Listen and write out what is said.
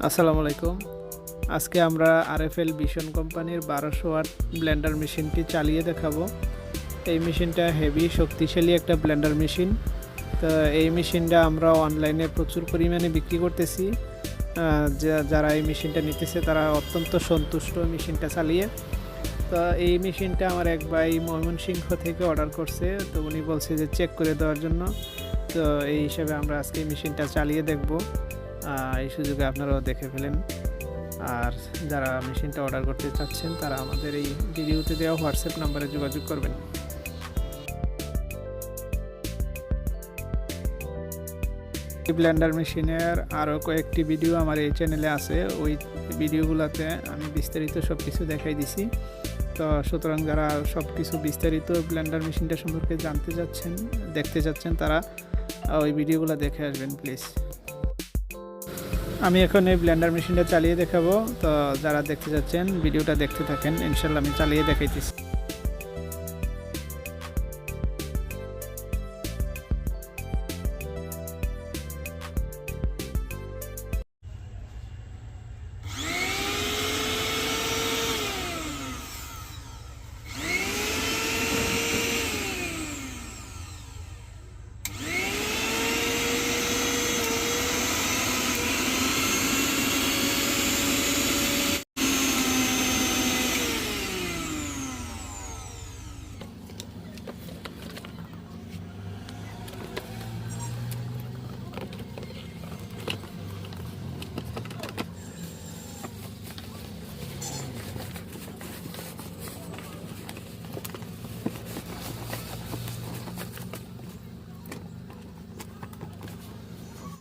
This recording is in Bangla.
আসসালামু আলাইকুম। আজকে আমরা আরএফএল ভিশন কোম্পানির 1200 ওয়াট ব্লেন্ডার মেশিনটি চালিয়ে দেখাবো। এই মেশিনটা হেভি শক্তিশালী একটা ব্লেন্ডার মেশিন। তো এই মেশিনটা আমরা অনলাইনে প্রচুর পরিমাণে বিক্রি করতেছি। যারা এই মেশিনটা নিতেছে তারা অত্যন্ত সন্তুষ্ট মেশিনটা চালিয়ে। তো এই মেশিনটা আমার এক ভাই ময়মনসিংহ থেকে অর্ডার করছে, তো উনি বলছে যে চেক করে দেওয়ার জন্য। তো এই হিসাবে আমরা আজকে এই মেশিনটা চালিয়ে দেখব। এই সুযোগে আপনারাও দেখে ফেলেন। আর যারা মেশিনটা অর্ডার করতে চাচ্ছেন তারা আমাদের এই ভিডিওতে দেওয়া হোয়াটসঅ্যাপ নাম্বারে যোগাযোগ করবেন। এই ব্লেন্ডার মেশিনের আরও কয়েকটি ভিডিও আমার এই চ্যানেলে আছে। ওই ভিডিওগুলোতে আমি বিস্তারিত সব কিছু দেখাই দিছি। তো সুতরাং যারা সব কিছু বিস্তারিত ব্লেন্ডার মেশিনটা সম্পর্কে দেখতে চাচ্ছেন তারা ওই ভিডিওগুলো দেখে আসবেন প্লিজ। আমি এখন এই ব্লেন্ডার মেশিনটা চালিয়ে দেখাবো। তো যারা দেখতে চাচ্ছেন ভিডিওটা দেখতে থাকেন, ইনশাল্লাহ আমি চালিয়ে দেখাইতেছি।